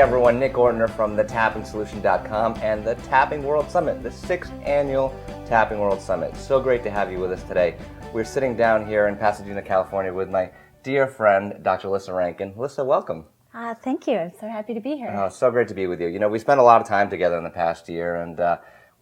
everyone, Nick Ortner from thetappingsolution.com and the Tapping World Summit, the 6th annual Tapping World Summit. So great to have you with us today. We're sitting down here in Pasadena, California with my dear friend, Dr. Alyssa Rankin. Alyssa, welcome. Thank you. I'm so happy to be here. So great to be with you. You know, we spent a lot of time together in the past year, and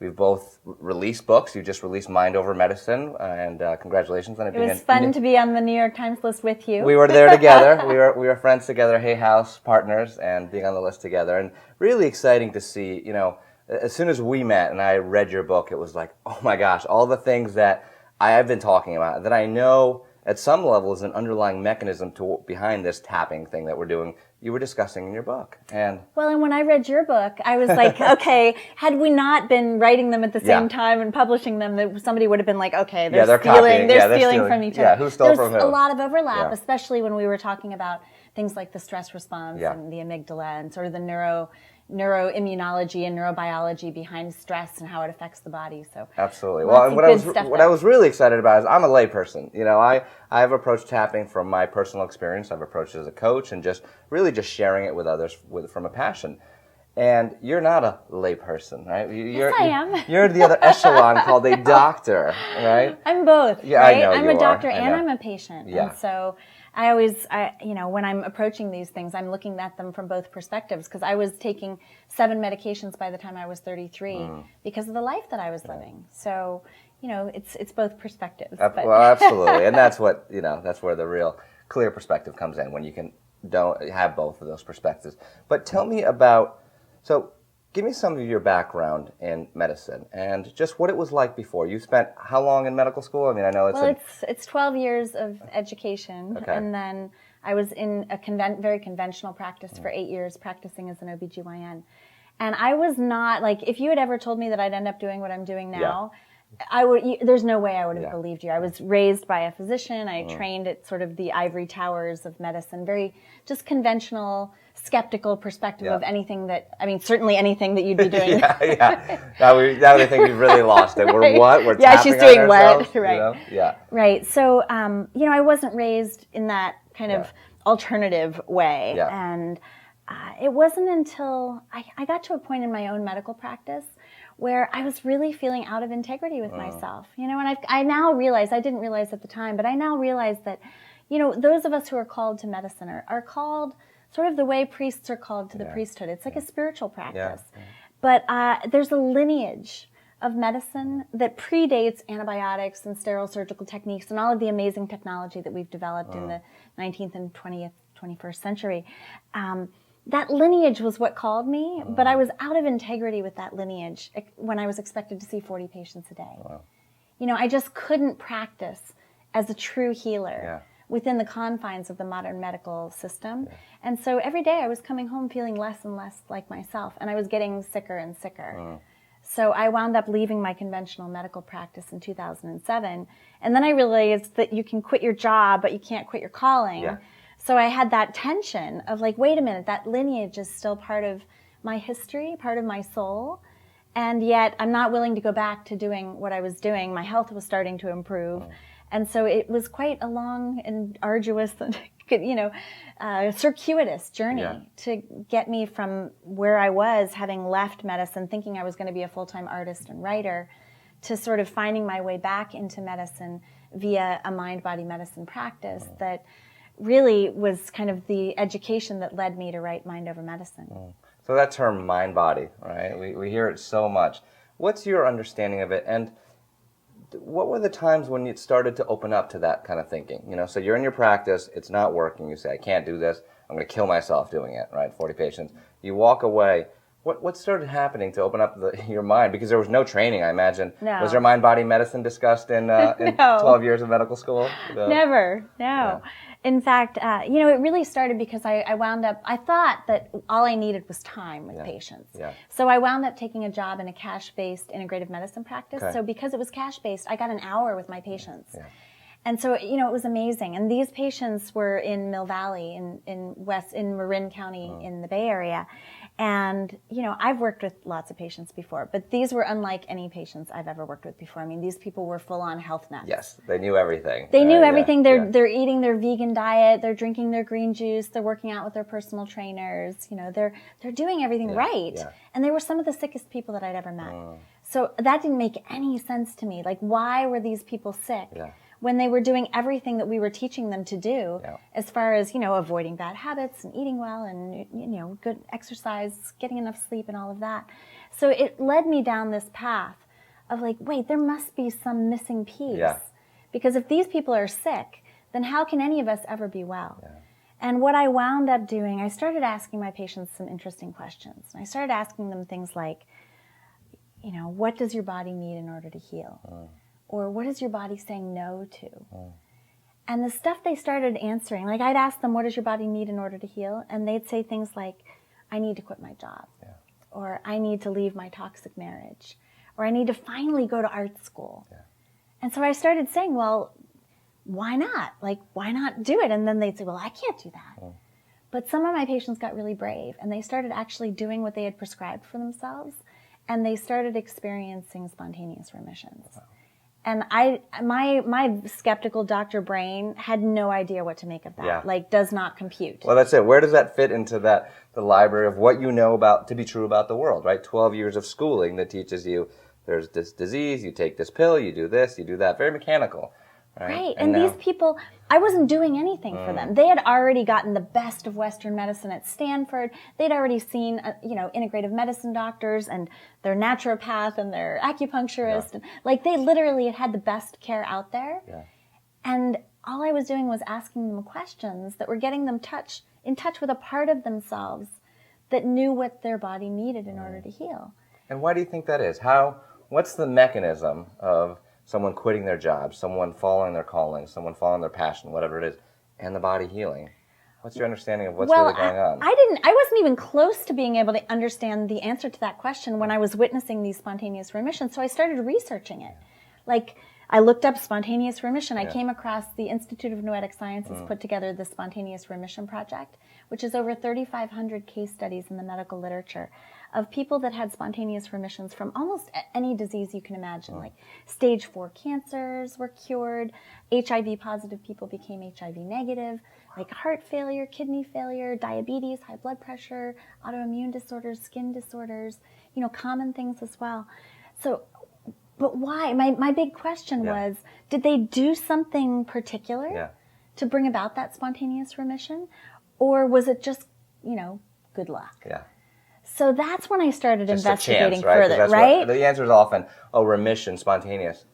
we've both released books. You just released Mind Over Medicine, and congratulations on it. It was fun to be on the New York Times list with you. We were there together. we were friends together, Hay House partners, and being on the list together. And really exciting to see, you know, as soon as we met and I read your book, it was like, oh my gosh, all the things that I've been talking about, that I know at some level is an underlying mechanism behind this tapping thing that we're doing, you were discussing in your book. And when I read your book, I was like, okay, had we not been writing them at the same time and publishing them, that somebody would have been like, okay, they're stealing from each other. Yeah, who stole from who? There's a lot of overlap, especially when we were talking about things like the stress response and the amygdala and sort of the neuroimmunology and neurobiology behind stress and how it affects the body. So absolutely. Well, and what I was really excited about is I'm a layperson. You know, I've approached tapping from my personal experience. I've approached it as a coach and just sharing it with others from a passion. And you're not a layperson, right? Yes, I am. You're the other echelon called a doctor, right? I'm both. Yeah, right? I know I'm a doctor and I'm a patient. Yeah. And so I always, when I'm approaching these things, I'm looking at them from both perspectives, because I was taking 7 medications by the time I was 33 because of the life that I was living. So, you know, it's both perspectives. Well, absolutely. And that's what, that's where the real clear perspective comes in, when you don't have both of those perspectives. But tell me about, give me some of your background in medicine and just what it was like before. You spent how long in medical school? I mean, I know it's 12 years of education, and then I was in a very conventional practice for 8 years, practicing as an OBGYN. And I was not, like, if you had ever told me that I'd end up doing what I'm doing now, there's no way I would have believed you. I was raised by a physician. I trained at sort of the ivory towers of medicine, very just conventional, skeptical perspective of anything certainly anything that you'd be doing. Now we think we've really lost it. We're what? We're tapping she's doing what? Right. You know? Yeah. Right. So, I wasn't raised in that kind of alternative way. Yeah. And it wasn't until I got to a point in my own medical practice where I was really feeling out of integrity with myself. You know, and I now realize, I didn't realize at the time, but I now realize that, those of us who are called to medicine are called sort of the way priests are called to the priesthood. It's like a spiritual practice. Yeah. But there's a lineage of medicine that predates antibiotics and sterile surgical techniques and all of the amazing technology that we've developed in the 19th and 20th, 21st century. That lineage was what called me, but I was out of integrity with that lineage when I was expected to see 40 patients a day. Wow. I just couldn't practice as a true healer within the confines of the modern medical system. Yeah. And so every day I was coming home feeling less and less like myself, and I was getting sicker and sicker. So I wound up leaving my conventional medical practice in 2007, and then I realized that you can quit your job, but you can't quit your calling. Yeah. So I had that tension of like, wait a minute, that lineage is still part of my history, part of my soul, and yet I'm not willing to go back to doing what I was doing. My health was starting to improve. And so it was quite a long and arduous, circuitous journey to get me from where I was, having left medicine, thinking I was going to be a full-time artist and writer, to sort of finding my way back into medicine via a mind-body medicine practice that really was kind of the education that led me to write Mind Over Medicine. So that term mind-body, right? We hear it so much. What's your understanding of it? And what were the times when it started to open up to that kind of thinking? So you're in your practice, it's not working, you say, I can't do this, I'm going to kill myself doing it, right? 40 patients. You walk away. What started happening to open up your mind? Because there was no training, I imagine. No. Was there mind-body medicine discussed in 12 years of medical school? Never, no. Yeah. In fact, it really started because I thought that all I needed was time with patients. Yeah. So I wound up taking a job in a cash-based integrative medicine practice. Okay. So because it was cash-based, I got an hour with my patients. Yeah. And so, it was amazing. And these patients were in Mill Valley in Marin County in the Bay Area. And, I've worked with lots of patients before, but these were unlike any patients I've ever worked with before. I mean, these people were full on health nuts. Yes, they knew everything. They knew everything. Yeah. They're eating their vegan diet. They're drinking their green juice. They're working out with their personal trainers. They're doing everything right. Yeah. And they were some of the sickest people that I'd ever met. So that didn't make any sense to me. Like, why were these people sick? Yeah. When they were doing everything that we were teaching them to do, as far as, avoiding bad habits and eating well and, good exercise, getting enough sleep and all of that. So it led me down this path of like, wait, there must be some missing piece. Yeah. Because if these people are sick, then how can any of us ever be well? Yeah. And what I wound up doing, I started asking my patients some interesting questions. I started asking them things like, what does your body need in order to heal? Or what is your body saying no to? And the stuff they started answering, like I'd ask them, what does your body need in order to heal? And they'd say things like, I need to quit my job. Yeah. Or I need to leave my toxic marriage. Or I need to finally go to art school. Yeah. And so I started saying, well, why not? Like, why not do it? And then they'd say, well, I can't do that. But some of my patients got really brave, and they started actually doing what they had prescribed for themselves, and they started experiencing spontaneous remissions. Wow. And my skeptical doctor brain had no idea what to make of that. Yeah. Like, does not compute. Well, that's it. Where does that fit into the library of what you know about to be true about the world, right? 12 years of schooling that teaches you there's this disease, you take this pill, you do this, you do that. Very mechanical. Right. And these people, I wasn't doing anything for them. They had already gotten the best of Western medicine at Stanford. They'd already seen, integrative medicine doctors and their naturopath and their acupuncturist. Yeah. And, like, they literally had the best care out there. Yeah. And all I was doing was asking them questions that were getting them in touch with a part of themselves that knew what their body needed in order to heal. And why do you think that is? What's the mechanism of someone quitting their job, someone following their calling, someone following their passion, whatever it is, and the body healing? What's your understanding of what's really going on? I wasn't even close to being able to understand the answer to that question when I was witnessing these spontaneous remissions, so I started researching it. Like, I looked up spontaneous remission. I came across the Institute of Noetic Sciences put together the Spontaneous Remission Project, which is over 3,500 case studies in the medical literature of people that had spontaneous remissions from almost any disease you can imagine. Like stage 4 cancers were cured, HIV positive people became HIV negative, like heart failure, kidney failure, diabetes, high blood pressure, autoimmune disorders, skin disorders, common things as well. So, but why? My big question was, did they do something particular to bring about that spontaneous remission? Or was it just, good luck? Yeah. So that's when I started investigating further, right? The answer is often, remission, spontaneous,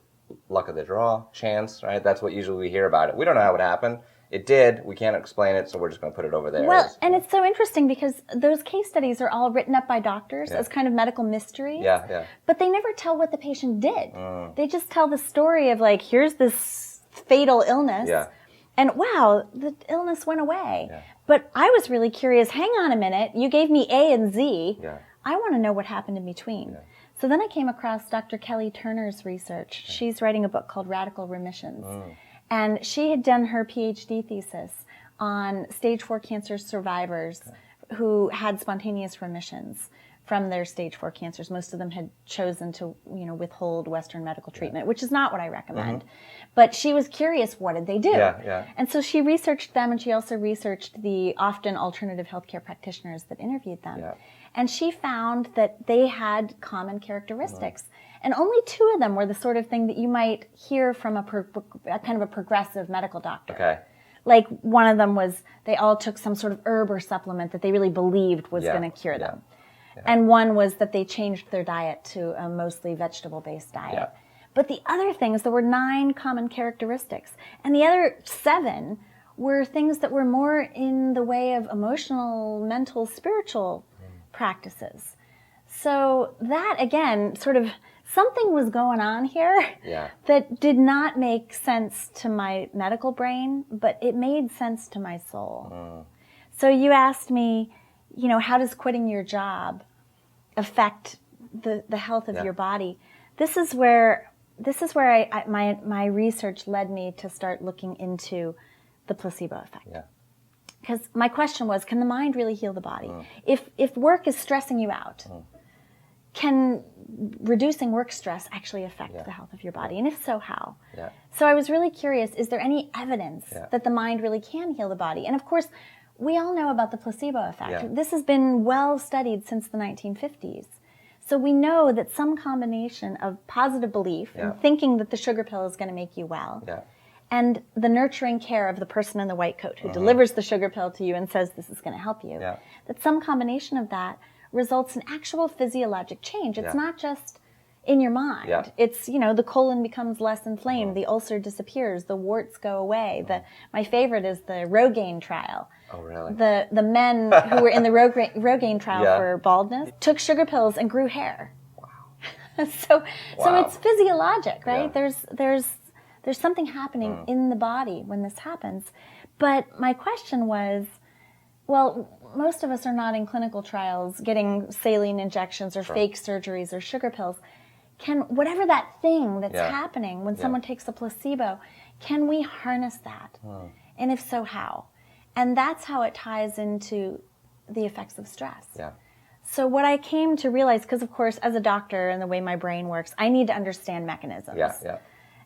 luck of the draw, chance, right? That's what usually we hear about it. We don't know how it happened. It did. We can't explain it, so we're just going to put it over there. Well, and it's so interesting because those case studies are all written up by doctors as kind of medical mysteries. Yeah, yeah. But they never tell what the patient did. They just tell the story of, like, here's this fatal illness. Yeah. And wow, the illness went away. Yeah. But I was really curious, hang on a minute, you gave me A and Z. Yeah. I want to know what happened in between. Yeah. So then I came across Dr. Kelly Turner's research. She's writing a book called Radical Remissions. And she had done her PhD thesis on stage 4 cancer survivors who had spontaneous remissions from their stage 4 cancers. Most of them had chosen to, withhold Western medical treatment, which is not what I recommend. But she was curious, what did they do? And so she researched them, and she also researched the often alternative healthcare practitioners that interviewed them. And she found that they had common characteristics. And only 2 of them were the sort of thing that you might hear from a kind of a progressive medical doctor. Okay. Like, one of them was they all took some sort of herb or supplement that they really believed was going to cure them. Yeah. And one was that they changed their diet to a mostly vegetable-based diet. Yeah. But the other things, there were 9 common characteristics. And the other 7 were things that were more in the way of emotional, mental, spiritual practices. So that, again, sort of something was going on here that did not make sense to my medical brain, but it made sense to my soul. So you asked me, how does quitting your job affect the health of your body? This is where my research led me to start looking into the placebo effect. Yeah. because my question was, can the mind really heal the body? If work is stressing you out, can reducing work stress actually affect the health of your body? And if so, how? Yeah. So I was really curious, is there any evidence that the mind really can heal the body? And of course, we all know about the placebo effect. Yeah. This has been well studied since the 1950s. So we know that some combination of positive belief and thinking that the sugar pill is going to make you well, and the nurturing care of the person in the white coat who delivers the sugar pill to you and says this is going to help you, that some combination of that results in actual physiologic change. It's not just in your mind. Yeah. It's, the colon becomes less inflamed, the ulcer disappears, the warts go away. My favorite is the Rogaine trial. Oh, really? The men who were in the Rogaine trial for baldness took sugar pills and grew hair. Wow. So it's physiologic, right? Yeah. There's something happening in the body when this happens. But my question was, well, most of us are not in clinical trials getting saline injections or fake surgeries or sugar pills. Can whatever that thing that's happening when someone takes a placebo, can we harness that? And if so, how? And that's how it ties into the effects of stress. Yeah. So what I came to realize, because of course, as a doctor and the way my brain works, I need to understand mechanisms. Yeah. Yeah.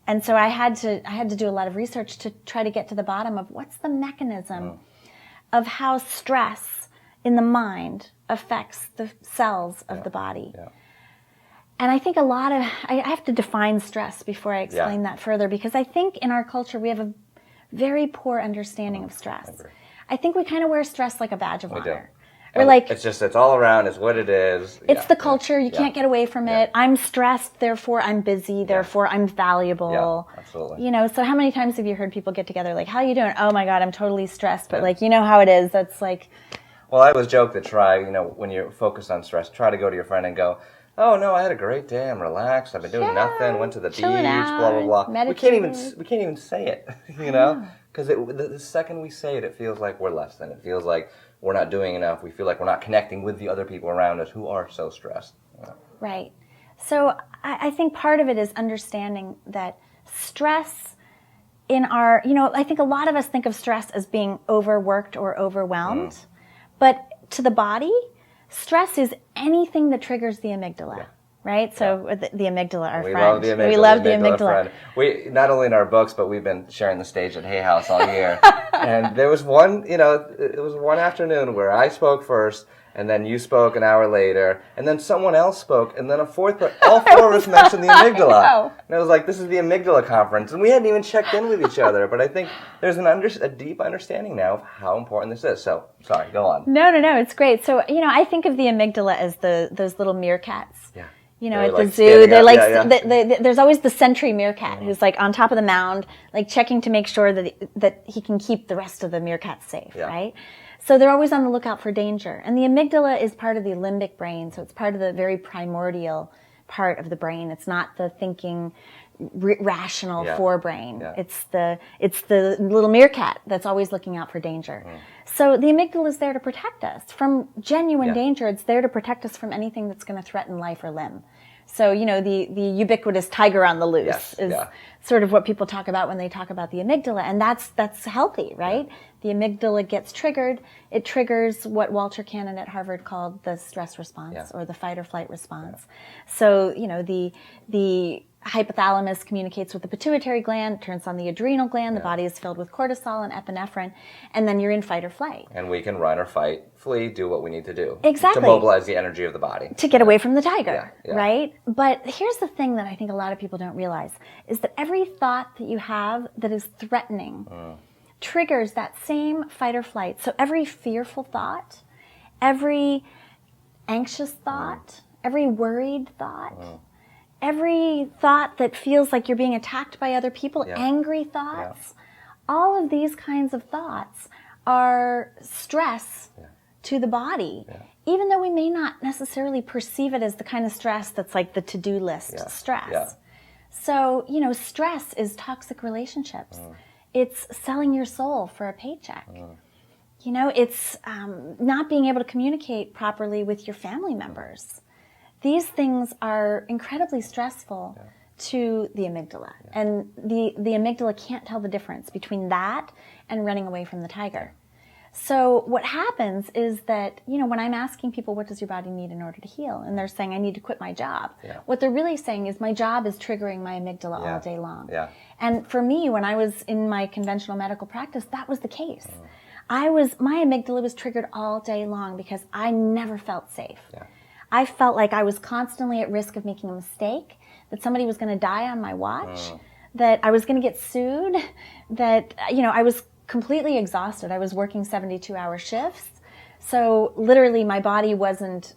And so I had to do a lot of research to try to get to the bottom of what's the mechanism of how stress in the mind affects the cells of the body. Yeah. And I think I have to define stress before I explain that further, because I think in our culture we have a very poor understanding of stress. I think we kind of wear stress like a badge of honor. We're like, it's all around, it's what it is. It's the culture, you can't get away from it. I'm stressed, therefore I'm busy, therefore I'm valuable. Yeah, absolutely. So how many times have you heard people get together like, how are you doing? Oh my God, I'm totally stressed. But like, you know how it is. That's like... Well, I always joke that when you're focused on stress, try to go to your friend and go, oh no, I had a great day, I'm relaxed, I've been doing nothing, went to the beach, blah, blah, blah. We can't even say it, because the second we say it, it feels like we're less than. It feels like we're not doing enough. We feel like we're not connecting with the other people around us who are so stressed. Right. So I think part of it is understanding that stress in our, I think a lot of us think of stress as being overworked or overwhelmed, but to the body, stress is anything that triggers the amygdala. Right? So the amygdala, our friend. We love the amygdala. We, not only in our books, but we've been sharing the stage at Hay House all year. And there was one, it was one afternoon where I spoke first, and then you spoke an hour later, and then someone else spoke, and then a fourth, but all four of us mentioned the amygdala. And I was like, this is the amygdala conference, and we hadn't even checked in with each other. But I think there's a deep understanding now of how important this is. So, sorry, go on. No, it's great. So, I think of the amygdala as those little meerkats. Yeah. At the zoo, they're like, there's always the sentry meerkat who's like on top of the mound, like checking to make sure that he can keep the rest of the meerkats safe, right? So they're always on the lookout for danger. And the amygdala is part of the limbic brain, so it's part of the very primordial part of the brain. It's not the thinking, rational forebrain. Yeah. It's the little meerkat that's always looking out for danger. So the amygdala is there to protect us from genuine danger. It's there to protect us from anything that's going to threaten life or limb. So, the ubiquitous tiger on the loose is sort of what people talk about when they talk about the amygdala. And that's healthy, right? The amygdala gets triggered. It triggers what Walter Cannon at Harvard called the stress response or the fight or flight response. So, the hypothalamus communicates with the pituitary gland, turns on the adrenal gland, the body is filled with cortisol and epinephrine, and then you're in fight or flight. And we can run or fight, flee, do what we need to do. Exactly. To mobilize the energy of the body. To get away from the tiger, right? But here's the thing that I think a lot of people don't realize, is that every thought that you have that is threatening triggers that same fight or flight. So every fearful thought, every anxious thought, every worried thought, every thought that feels like you're being attacked by other people, angry thoughts, all of these kinds of thoughts are stress to the body, even though we may not necessarily perceive it as the kind of stress that's like the to-do list stress. So, stress is toxic relationships. It's selling your soul for a paycheck. It's not being able to communicate properly with your family members. These things are incredibly stressful to the amygdala. And the amygdala can't tell the difference between that and running away from the tiger. So what happens is that, when I'm asking people, what does your body need in order to heal? And they're saying, I need to quit my job. Yeah. What they're really saying is my job is triggering my amygdala all day long. Yeah. And for me, when I was in my conventional medical practice, that was the case. My amygdala was triggered all day long because I never felt safe. Yeah. I felt like I was constantly at risk of making a mistake, that somebody was going to die on my watch, that I was going to get sued, that, I was completely exhausted. I was working 72-hour shifts. So literally my body wasn't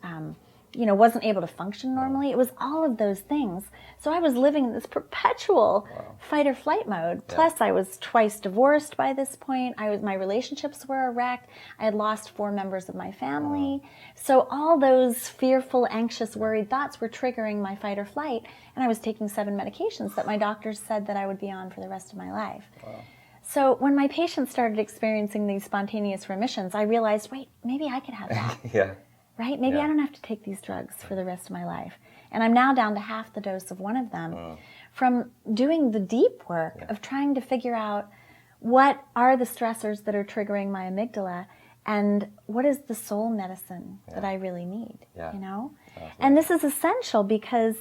able to function normally. It was all of those things. So I was living in this perpetual fight or flight mode. Plus I was twice divorced by this point. My relationships were a wreck. I had lost 4 members of my family. So all those fearful, anxious, worried thoughts were triggering my fight or flight. And I was taking 7 medications that my doctors said that I would be on for the rest of my life. Wow. So when my patients started experiencing these spontaneous remissions, I realized, wait, maybe I could have that. Yeah. Right? Maybe I don't have to take these drugs for the rest of my life. And I'm now down to half the dose of one of them from doing the deep work of trying to figure out what are the stressors that are triggering my amygdala and what is the soul medicine that I really need, And this is essential because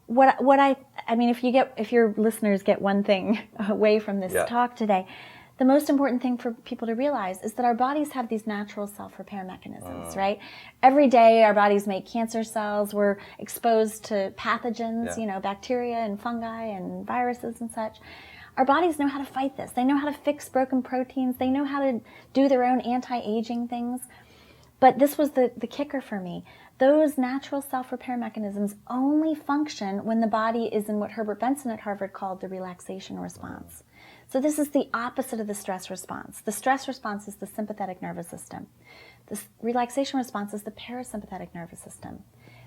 if your listeners get one thing away from this talk today, the most important thing for people to realize is that our bodies have these natural self-repair mechanisms, right? Every day our bodies make cancer cells. We're exposed to pathogens, bacteria and fungi and viruses and such. Our bodies know how to fight this. They know how to fix broken proteins. They know how to do their own anti-aging things. But this was the kicker for me. Those natural self-repair mechanisms only function when the body is in what Herbert Benson at Harvard called the relaxation response. So this is the opposite of the stress response. The stress response is the sympathetic nervous system. The relaxation response is the parasympathetic nervous system.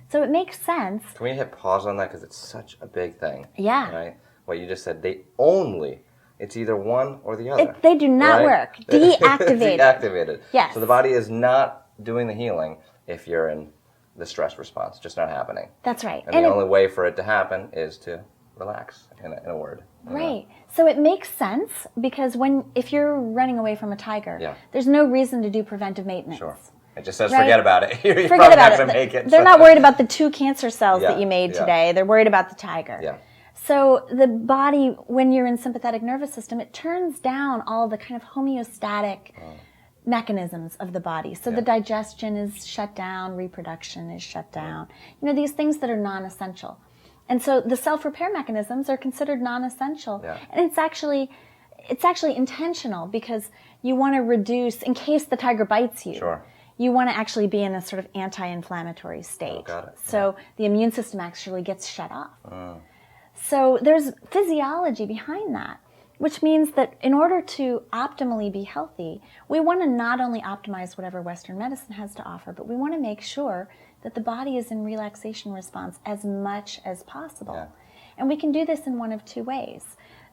So it makes sense. Can we hit pause on that because it's such a big thing? Yeah. Right? What you just said, it's either one or the other. They do not work. Deactivated. Deactivated. Yes. So the body is not doing the healing if you're in the stress response. Just not happening. That's right. And the only way for it to happen is to relax, in a word. Right. So it makes sense because if you're running away from a tiger, there's no reason to do preventive maintenance. Sure. It just says forget about it. You're forget probably about not it. Gonna make it. They're not worried about the 2 cancer cells that you made today. They're worried about the tiger. Yeah. So the body, when you're in sympathetic nervous system, it turns down all the kind of homeostatic mechanisms of the body. So the digestion is shut down, reproduction is shut down. These things that are non-essential. And so the self-repair mechanisms are considered non-essential. Yeah. And it's actually intentional because you want to reduce, in case the tiger bites you, you want to actually be in a sort of anti-inflammatory state. Oh, got it. So the immune system actually gets shut off. So there's physiology behind that, which means that in order to optimally be healthy, we want to not only optimize whatever Western medicine has to offer, but we want to make sure that the body is in relaxation response as much as possible. Yeah. And we can do this in one of 2 ways.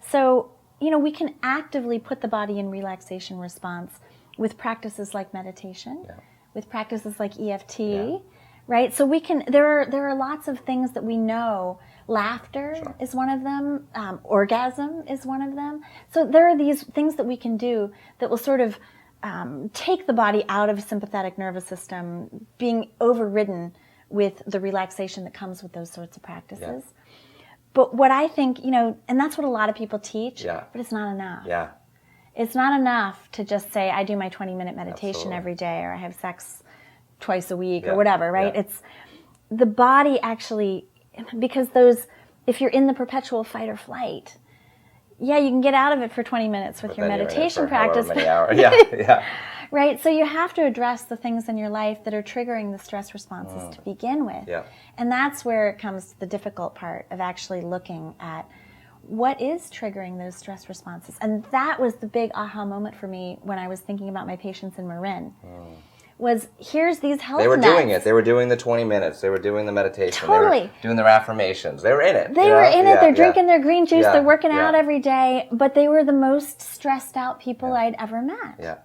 So, we can actively put the body in relaxation response with practices like meditation, with practices like EFT, right? So there are lots of things that we know. Laughter is one of them. Orgasm is one of them. So there are these things that we can do that will sort of take the body out of sympathetic nervous system, being overridden with the relaxation that comes with those sorts of practices. Yeah. But what I think, and that's what a lot of people teach, but it's not enough. Yeah. It's not enough to just say, I do my 20-minute meditation every day, or I have sex twice a week, or whatever, right? It's the body actually, because if you're in the perpetual fight or flight, you can get out of it for 20 minutes with your meditation practice. Many hours. Yeah. Right? So you have to address the things in your life that are triggering the stress responses to begin with. Yeah. And that's where it comes the difficult part of actually looking at what is triggering those stress responses. And that was the big aha moment for me when I was thinking about my patients in Marin. Was here's these health They were nuts. doing it. They were doing the 20 minutes. They were doing the meditation. Totally. They were doing their affirmations. They were in it. They were in it. They're drinking their green juice. They're working out every day. But they were the most stressed out people I'd ever met. Yeah.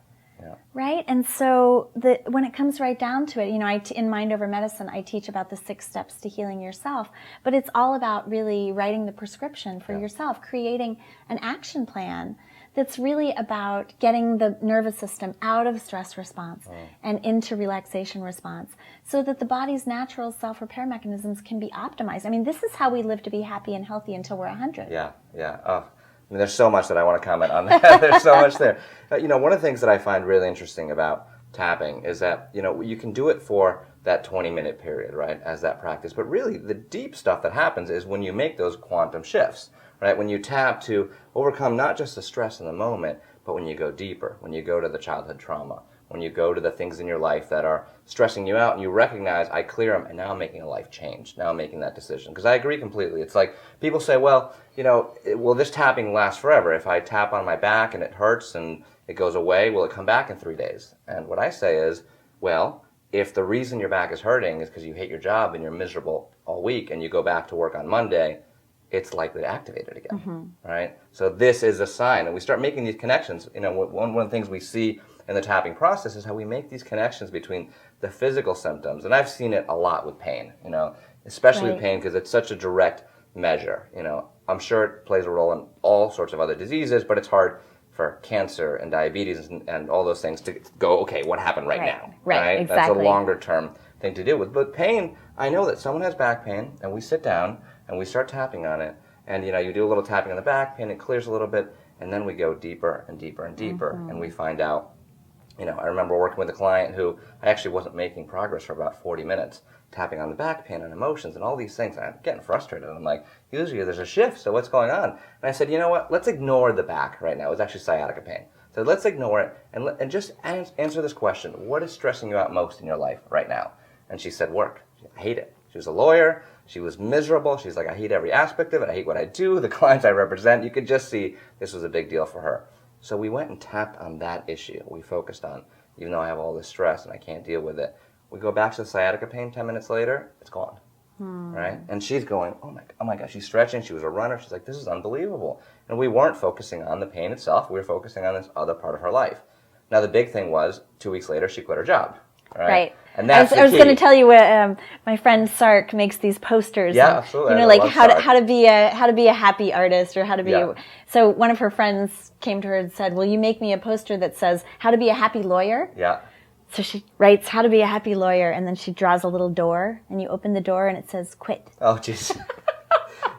Right? And so when it comes right down to it, in Mind Over Medicine, I teach about the 6 steps to healing yourself. But it's all about really writing the prescription for yourself, creating an action plan that's really about getting the nervous system out of stress response and into relaxation response so that the body's natural self-repair mechanisms can be optimized. I mean, this is how we live to be happy and healthy until we're 100. Yeah, yeah. Oh, I mean, there's so much that I want to comment on that. There's so much there. One of the things that I find really interesting about tapping is that, you can do it for that 20-minute period, right, as that practice. But really, the deep stuff that happens is when you make those quantum shifts. Right, when you tap to overcome not just the stress in the moment, but when you go deeper, when you go to the childhood trauma, when you go to the things in your life that are stressing you out and you recognize, I clear them, and now I'm making a life change. Now I'm making that decision. Because I agree completely. It's like people say, well, will this tapping last forever? If I tap on my back and it hurts and it goes away, will it come back in 3 days? And what I say is, well, if the reason your back is hurting is because you hate your job and you're miserable all week and you go back to work on Monday, it's likely to activate it again, right? So this is a sign, and we start making these connections. One of the things we see in the tapping process is how we make these connections between the physical symptoms, and I've seen it a lot with pain, especially with pain because it's such a direct measure. I'm sure it plays a role in all sorts of other diseases, but it's hard for cancer and diabetes and all those things to go, okay, what happened right now? Right, exactly. That's a longer term thing to deal with. But pain, I know that someone has back pain, and we sit down, and we start tapping on it, and you do a little tapping on the back pain, it clears a little bit, and then we go deeper and deeper and deeper, and we find out, I remember working with a client who I actually wasn't making progress for about 40 minutes, tapping on the back pain and emotions and all these things, and I'm getting frustrated. I'm like, usually there's a shift, so what's going on? And I said, you know what, let's ignore the back right now. It was actually sciatica pain. So let's ignore it, and just answer this question. What is stressing you out most in your life right now? And she said, work. I hate it. She was a lawyer. She was miserable. She's like, I hate every aspect of it. I hate what I do. The clients I represent, you could just see this was a big deal for her. So we went and tapped on that issue. We focused on, even though I have all this stress and I can't deal with it. We go back to the sciatica pain 10 minutes later, it's gone. Right? And she's going, oh my gosh, she's stretching. She was a runner. She's like, this is unbelievable. And we weren't focusing on the pain itself. We were focusing on this other part of her life. Now, the big thing was 2 weeks later, she quit her job. Right. And that's I was going to tell you what my friend Sark makes these posters. Yeah, absolutely. Like how to be a happy artist or how to be. So one of her friends came to her and said, "Will you make me a poster that says how to be a happy lawyer?" Yeah. So she writes how to be a happy lawyer, and then she draws a little door, and you open the door, and it says quit. Oh, jeez.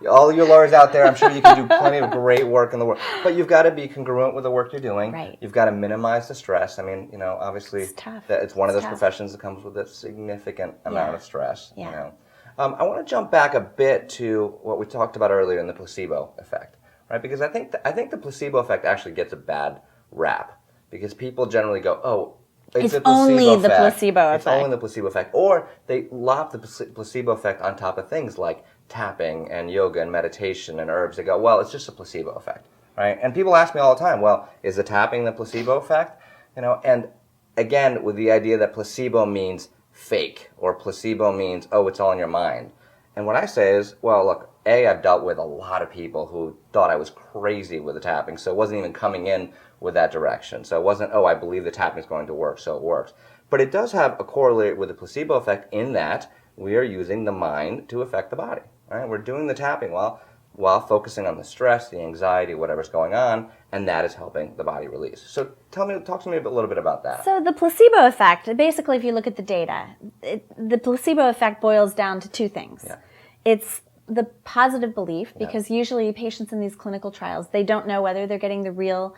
All you lawyers out there, I'm sure you can do plenty of great work in the world, but you've got to be congruent with the work you're doing. Right. You've got to minimize the stress. I mean, obviously, it's tough. It's one of those professions that comes with a significant amount of stress. Yeah. I want to jump back a bit to what we talked about earlier in the placebo effect, right? Because I think the placebo effect actually gets a bad rap because people generally go, oh, it's only the placebo effect. It's only the placebo effect. Or they lop the placebo effect on top of things like tapping and yoga and meditation and herbs. They go, well, it's just a placebo effect, right? And people ask me all the time, well, is the tapping the placebo effect? And again, with the idea that placebo means fake or placebo means, oh, it's all in your mind. And what I say is, well, look, I've dealt with a lot of people who thought I was crazy with the tapping, so it wasn't even coming in with that direction. So it wasn't, oh, I believe the tapping is going to work, so it works. But it does have a correlate with the placebo effect in that we are using the mind to affect the body. Right? We're doing the tapping while focusing on the stress, the anxiety, whatever's going on, and that is helping the body release. So talk to me a little bit about that. So the placebo effect, basically, if you look at the data, the placebo effect boils down to two things. Yeah. It's the positive belief, because usually patients in these clinical trials, they don't know whether they're getting the real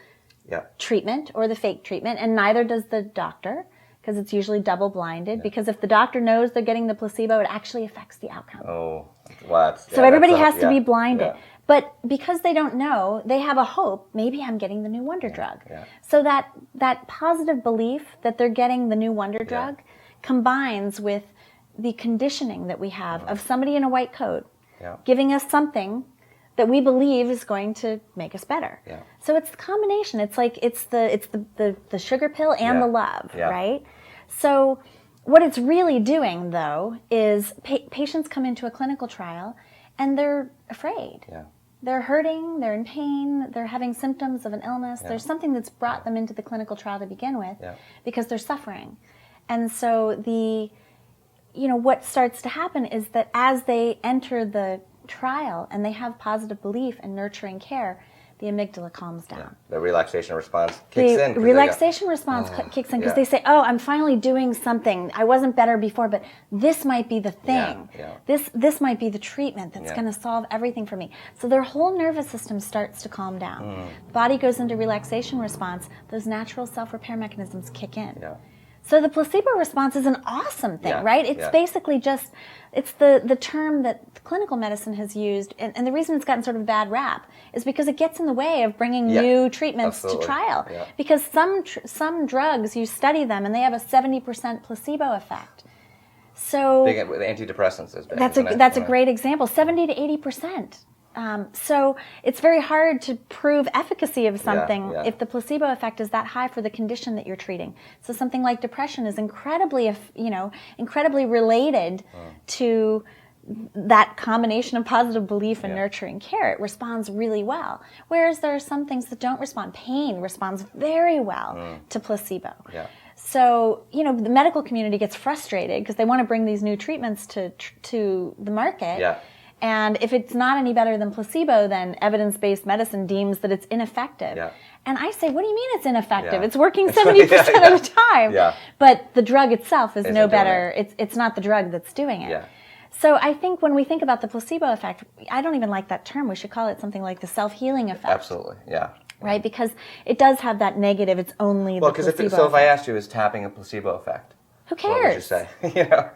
treatment or the fake treatment, and neither does the doctor, because it's usually double-blinded, because if the doctor knows they're getting the placebo, it actually affects the outcome. Oh, what? So everybody has to be blinded. Yeah. But because they don't know, they have a hope, maybe I'm getting the new wonder drug. Yeah. So that positive belief that they're getting the new wonder drug combines with the conditioning that we have of somebody in a white coat giving us something that we believe is going to make us better. Yeah. So it's the combination. It's like it's the sugar pill and the love, right? So what it's really doing, though, is patients come into a clinical trial and they're afraid. Yeah. They're hurting, they're in pain, they're having symptoms of an illness. There's something that's brought them into the clinical trial to begin with because they're suffering. And so what starts to happen is that as they enter the trial and they have positive belief and nurturing care, the amygdala calms down. The relaxation response kicks in. The relaxation response kicks in because they say, oh, I'm finally doing something. I wasn't better before, but this might be the thing. This might be the treatment that's going to solve everything for me. So their whole nervous system starts to calm down. The body goes into relaxation response. Those natural self-repair mechanisms kick in. So the placebo response is an awesome thing, right? It's basically just, it's the term that clinical medicine has used, and the reason it's gotten sort of a bad rap is because it gets in the way of bringing new treatments to trial. Because some drugs, you study them, and they have a 70% placebo effect. So big with antidepressants is big. That's a great example, 70 to 80%. So it's very hard to prove efficacy of something if the placebo effect is that high for the condition that you're treating. So something like depression is incredibly related to that combination of positive belief and nurturing care. It responds really well. Whereas there are some things that don't respond. Pain responds very well to placebo. So, the medical community gets frustrated because they want to bring these new treatments to the market. And if it's not any better than placebo, then evidence-based medicine deems that it's ineffective. And I say, what do you mean it's ineffective? It's working 70% of the time. But the drug itself is no better. It's not the drug that's doing it. So I think when we think about the placebo effect, I don't even like that term. We should call it something like the self-healing effect. Absolutely, Right? Because it does have that negative. It's only the placebo effect. So if I asked you, is tapping a placebo effect? Who cares? What would you say?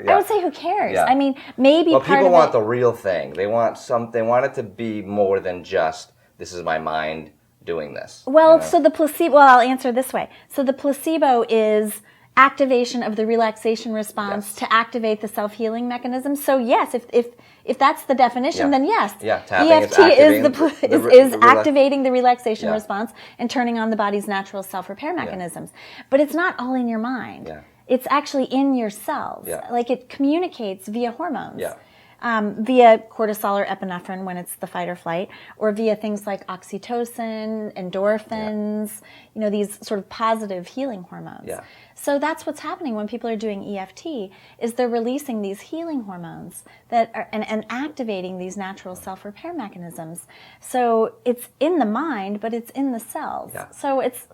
I would say, who cares? I mean, maybe part of it... Well, people want the real thing. They want it to be more than just, this is my mind doing this. Well, so the placebo... Well, I'll answer this way. So the placebo is activation of the relaxation response to activate the self-healing mechanism. So yes, if that's the definition, then yes. EFT is activating the relaxation response and turning on the body's natural self-repair mechanisms. But it's not all in your mind. It's actually in your cells. Like it communicates via hormones. Via cortisol or epinephrine when it's the fight or flight, or via things like oxytocin, endorphins, these sort of positive healing hormones. So that's what's happening when people are doing EFT, is they're releasing these healing hormones that are, and activating these natural self-repair mechanisms. So it's in the mind, but it's in the cells. So it's...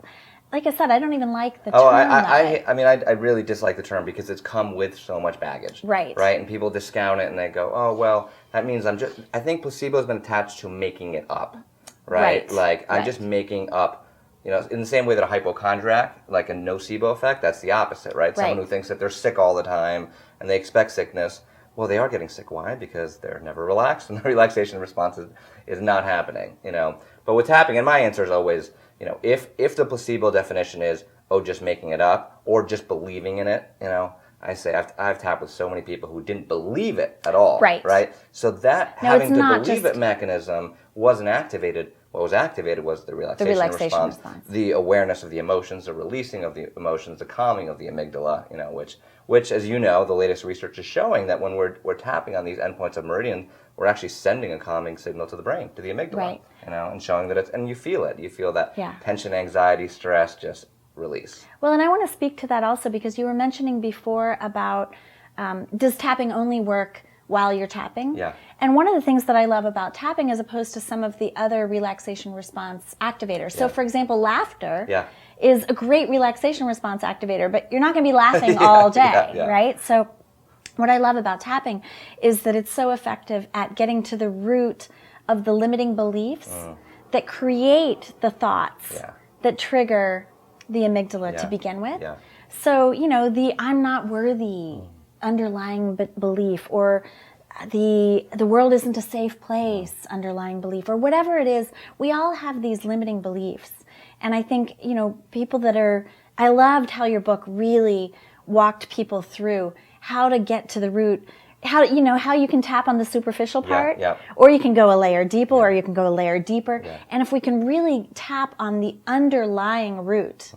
Like I said, I don't even like the term. I really dislike the term because it's come with so much baggage. Right. And people discount it and they go, oh, well, that means I think placebo has been attached to making it up. Right. Like, I'm just making up, in the same way that a hypochondriac, like a nocebo effect, that's the opposite, right? Someone who thinks that they're sick all the time and they expect sickness. Well, they are getting sick. Why? Because they're never relaxed and the relaxation response is not happening, But what's happening, and my answer is always, if the placebo definition is, just making it up or just believing in it, I say I've tapped with so many people who didn't believe it at all. Right? So that having to believe it mechanism wasn't activated. What was activated was the relaxation response, the awareness of the emotions, the releasing of the emotions, the calming of the amygdala, which, as you know, the latest research is showing that when we're tapping on these endpoints of meridian, we're actually sending a calming signal to the brain, to the amygdala, and showing that and you feel it. You feel that tension, anxiety, stress just release. Well, and I want to speak to that also because you were mentioning before about does tapping only work while you're tapping? And one of the things that I love about tapping as opposed to some of the other relaxation response activators. So, for example, laughter is a great relaxation response activator, but you're not going to be laughing all day, right? So what I love about tapping is that it's so effective at getting to the root of the limiting beliefs that create the thoughts that trigger the amygdala to begin with. So, the I'm not worthy underlying belief, or the world isn't a safe place underlying belief, or whatever it is, we all have these limiting beliefs. And I think, people I loved how your book really walked people through how to get to the root, how you can tap on the superficial part, or you can go a layer deeper, or you can go a layer deeper. And if we can really tap on the underlying root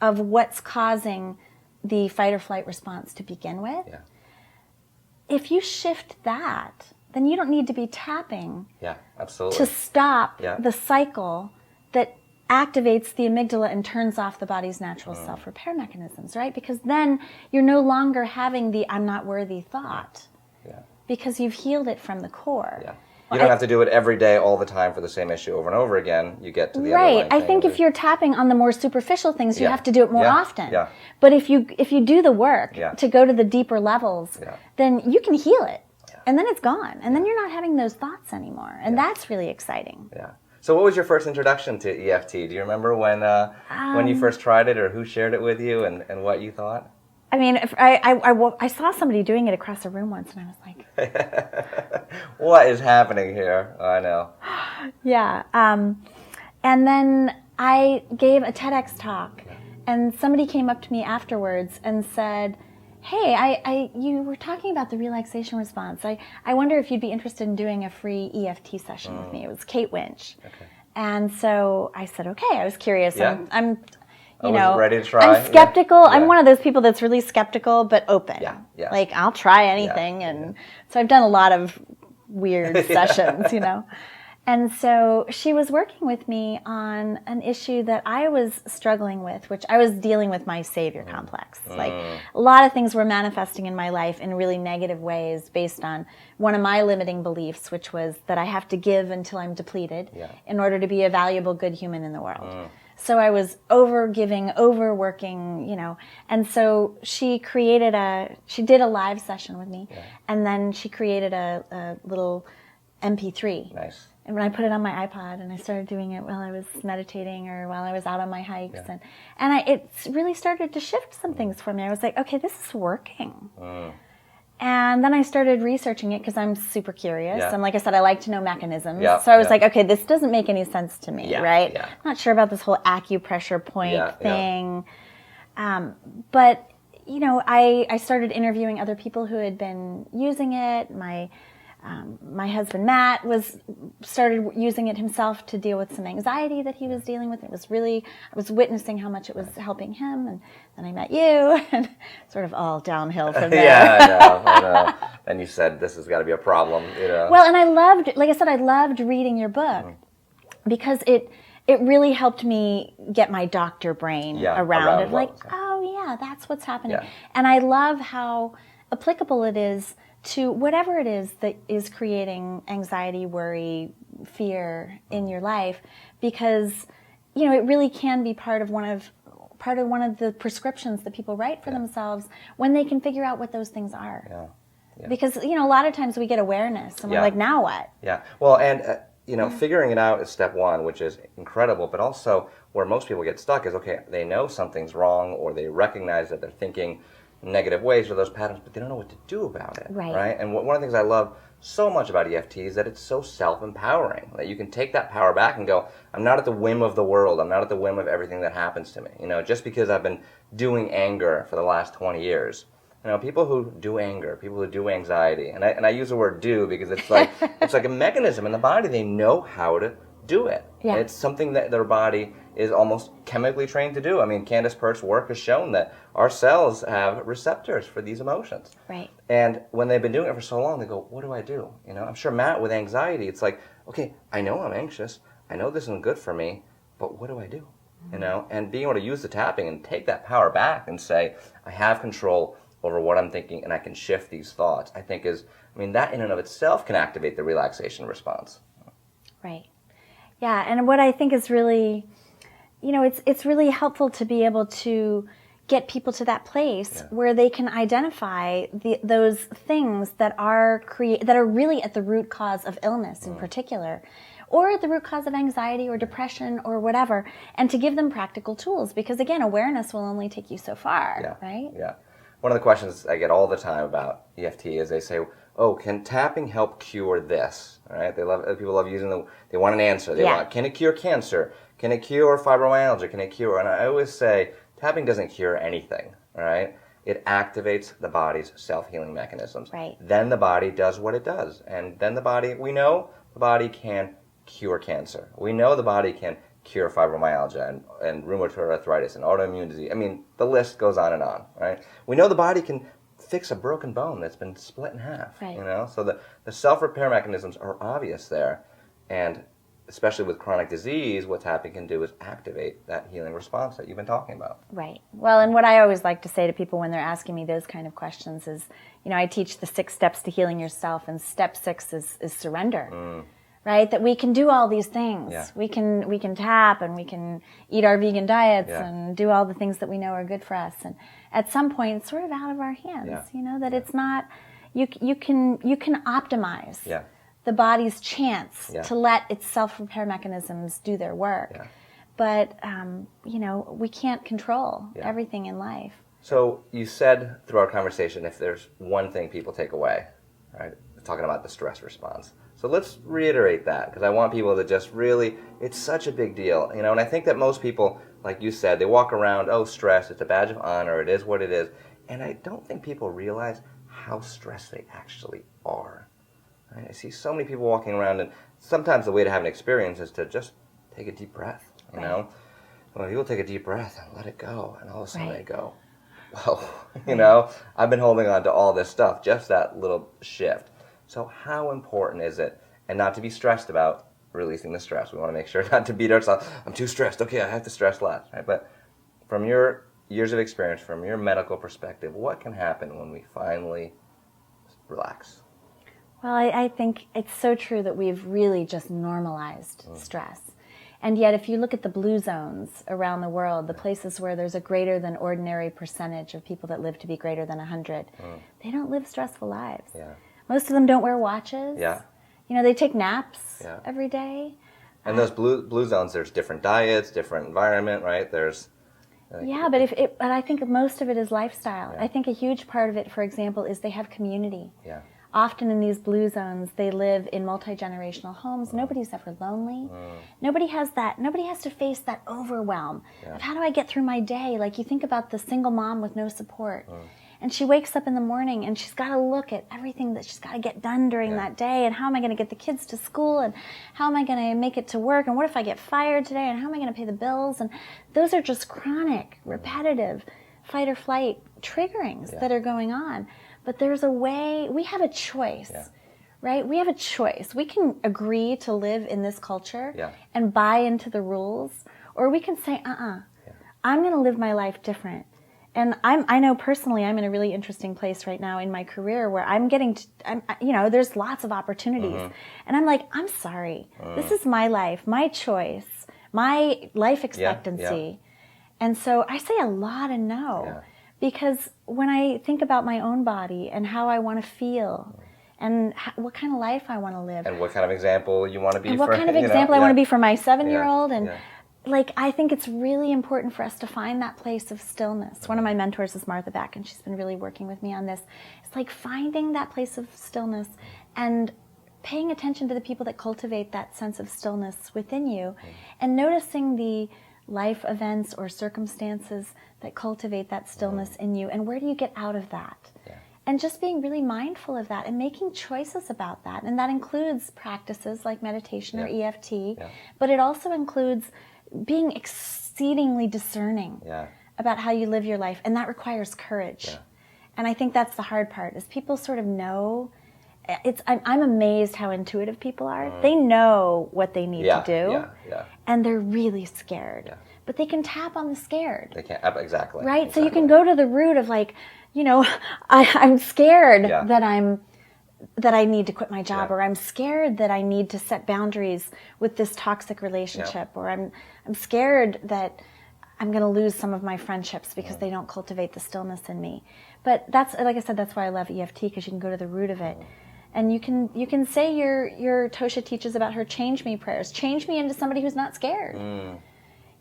of what's causing the fight or flight response to begin with, if you shift that, then you don't need to be tapping to stop the cycle that activates the amygdala and turns off the body's natural self-repair mechanisms, right? Because then you're no longer having the I'm not worthy thought because you've healed it from the core. You don't have to do it every day, all the time for the same issue over and over again. You get to the underlying I thing. think if you're tapping on the more superficial things, you have to do it more often. Yeah. But if you do the work to go to the deeper levels, then you can heal it. And then it's gone. And then you're not having those thoughts anymore. And that's really exciting. Yeah. So what was your first introduction to EFT? Do you remember when you first tried it, or who shared it with you, and what you thought? I mean, I saw somebody doing it across the room once, and I was like, what is happening here? I know. Yeah. And then I gave a TEDx talk, and somebody came up to me afterwards and said, hey, you were talking about the relaxation response. I wonder if you'd be interested in doing a free EFT session with me. It was Kate Winch. Okay. And so I said, okay. I was curious. Yeah. I'm ready to try. I'm skeptical. Yeah. I'm one of those people that's really skeptical but open. Yeah. Yeah. Like, I'll try anything. Yeah. And so I've done a lot of weird sessions, And so she was working with me on an issue that I was struggling with, which I was dealing with my savior complex. Like, a lot of things were manifesting in my life in really negative ways based on one of my limiting beliefs, which was that I have to give until I'm depleted in order to be a valuable, good human in the world. So I was over-giving, overworking, And so she did a live session with me, and then she created a little MP3. Nice. And when I put it on my iPod, and I started doing it while I was meditating or while I was out on my hikes, and it really started to shift some things for me. I was like, okay, this is working. And then I started researching it because I'm super curious. And like I said, I like to know mechanisms. So I was like, okay, this doesn't make any sense to me, right? Yeah. I'm not sure about this whole acupressure point thing. But, I started interviewing other people who had been using it. My husband Matt started using it himself to deal with some anxiety that he was dealing with. I was witnessing how much it was helping him, and then I met you, and sort of all downhill from there. I know. And you said this has got to be a problem, Well, and I loved reading your book because it really helped me get my doctor brain around it. Like, that's what's happening. Yeah. And I love how applicable it is to whatever it is that is creating anxiety, worry, fear in your life, because it really can be part of one of the prescriptions that people write for themselves when they can figure out what those things are. Yeah. Because a lot of times we get awareness and we're like, now what? Yeah. Well, and figuring it out is step one, which is incredible, but also where most people get stuck is, okay, they know something's wrong, or they recognize that they're thinking negative ways or those patterns, but they don't know what to do about it. Right? And one of the things I love so much about EFT is that it's so self-empowering, that you can take that power back and go, I'm not at the whim of the world. I'm not at the whim of everything that happens to me. Just because I've been doing anger for the last 20 years. People who do anger, people who do anxiety, and I use the word do because it's like it's like a mechanism in the body. They know how to do it. Yeah. It's something that their body is almost chemically trained to do. I mean, Candace Pert's work has shown that our cells have receptors for these emotions. Right. And when they've been doing it for so long, they go, what do I do? I'm sure Matt with anxiety, it's like, okay, I know I'm anxious. I know this isn't good for me, but what do I do? And being able to use the tapping and take that power back and say, I have control over what I'm thinking and I can shift these thoughts, I think that in and of itself can activate the relaxation response. Right. Yeah, and what I think is really, it's really helpful to be able to get people to that place where they can identify those things that are really at the root cause of illness in particular, or at the root cause of anxiety or depression or whatever, and to give them practical tools, because again, awareness will only take you so far, right? Yeah. One of the questions I get all the time about EFT is they say, oh, can tapping help cure this? All right? People love using they want an answer. They want, can it cure cancer? Can it cure fibromyalgia? Can it cure? And I always say, tapping doesn't cure anything, all right? It activates the body's self-healing mechanisms. Right. Then the body does what it does. And then we know the body can cure cancer. We know the body can cure fibromyalgia and rheumatoid arthritis and autoimmune disease. I mean, the list goes on, right? We know the body can fix a broken bone that's been split in half, right. So the self-repair mechanisms are obvious there. And especially with chronic disease, what tapping can do is activate that healing response that you've been talking about. Right. Well, and what I always like to say to people when they're asking me those kind of questions is, I teach the 6 steps to healing yourself, and step 6 is surrender. Right? That we can do all these things. Yeah. We can tap, and we can eat our vegan diets, Yeah. and do all the things that we know are good for us. And at some point, it's sort of out of our hands. Yeah. That it's not. You can optimize. Yeah. The body's chance Yeah. to let its self-repair mechanisms do their work. Yeah. But, we can't control Yeah. everything in life. So you said through our conversation, if there's one thing people take away, right, talking about the stress response. So let's reiterate that, because I want people to just really, it's such a big deal, and I think that most people, like you said, they walk around, oh, stress, it's a badge of honor, it is what it is, and I don't think people realize how stressed they actually are. I see so many people walking around, and sometimes the way to have an experience is to just take a deep breath, you know? Well, people take a deep breath and let it go, and all of a sudden they go, whoa, I've been holding on to all this stuff, just that little shift. So how important is it, and not to be stressed about releasing the stress. We want to make sure not to beat ourselves. I'm too stressed. Okay, I have to stress less, right? But from your years of experience, from your medical perspective, what can happen when we finally relax? Well, I think it's so true that we've really just normalized stress. And yet, if you look at the blue zones around the world, the places where there's a greater than ordinary percentage of people that live to be greater than 100, they don't live stressful lives. Yeah. Most of them don't wear watches. Yeah. They take naps every day. And those blue zones, there's different diets, different environment, right? There's but I think most of it is lifestyle. Yeah. I think a huge part of it, for example, is they have community. Yeah. Often in these blue zones, they live in multi-generational homes. Nobody's ever lonely. Nobody has to face that overwhelm of how do I get through my day? Like you think about the single mom with no support. And she wakes up in the morning and she's got to look at everything that she's got to get done during that day, and how am I going to get the kids to school, and how am I going to make it to work, and what if I get fired today, and how am I going to pay the bills? And those are just chronic, repetitive fight or flight triggerings that are going on. But there's a way, we have a choice, right? We have a choice. We can agree to live in this culture and buy into the rules, or we can say, I'm going to live my life different. And I know personally I'm in a really interesting place right now in my career where I'm getting to, there's lots of opportunities. And I'm like, I'm sorry. This is my life, my choice, my life expectancy. And so I say a lot of no. Because when I think about my own body and how I want to feel and what kind of life I want to live. And what kind of example you want to be and what kind of example I want to be for my 7-year-old. And like, I think it's really important for us to find that place of stillness. One of my mentors is Martha Beck, and she's been really working with me on this. It's like finding that place of stillness and paying attention to the people that cultivate that sense of stillness within you, and noticing the life events or circumstances that cultivate that stillness in you, and where do you get out of that? And just being really mindful of that and making choices about that. And that includes practices like meditation or EFT, but it also includes being exceedingly discerning about how you live your life. And that requires courage. And I think that's the hard part, is people sort of know. I'm amazed how intuitive people are. They know what they need to do, and they're really scared. But they can tap on the scared. They can't, exactly. Right? So you can go to the root of, like, you know, I'm scared that I need to quit my job, or I'm scared that I need to set boundaries with this toxic relationship, or I'm scared that I'm going to lose some of my friendships because they don't cultivate the stillness in me. But that's, like I said, that's why I love EFT, because you can go to the root of it. And you can say your Tosha teaches about her change me prayers. Change me into somebody who's not scared.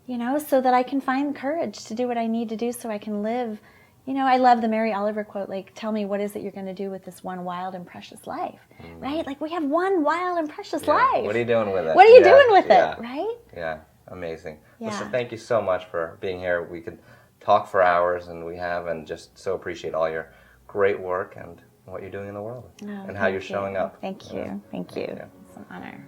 You know, so that I can find courage to do what I need to do so I can live. You know, I love the Mary Oliver quote, like, tell me what is it you're going to do with this one wild and precious life, right? Like, we have one wild and precious life. What are you doing with it? What are you doing with it, right? Yeah, amazing. Listen, thank you so much for being here. We could talk for hours, and we have, and just so appreciate all your great work and what you're doing in the world and how you're showing up. Thank you. Thank you. It's an honor.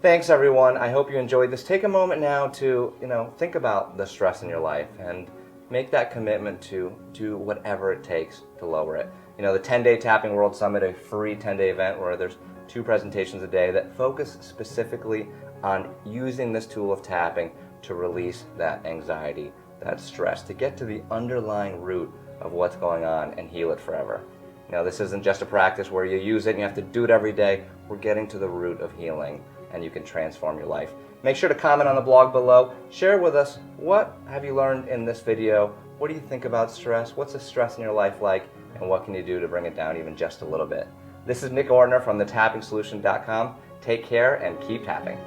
Thanks, everyone. I hope you enjoyed this. Take a moment now to, think about the stress in your life and make that commitment to do whatever it takes to lower it. The 10-Day Tapping World Summit, a free 10-day event where there's 2 presentations a day that focus specifically on using this tool of tapping to release that anxiety, that stress, to get to the underlying root of what's going on and heal it forever. Now, this isn't just a practice where you use it and you have to do it every day. We're getting to the root of healing, and you can transform your life. Make sure to comment on the blog below. Share with us, what have you learned in this video? What do you think about stress? What's the stress in your life like? And what can you do to bring it down even just a little bit? This is Nick Ordner from thetapping solution.com. Take care and keep tapping.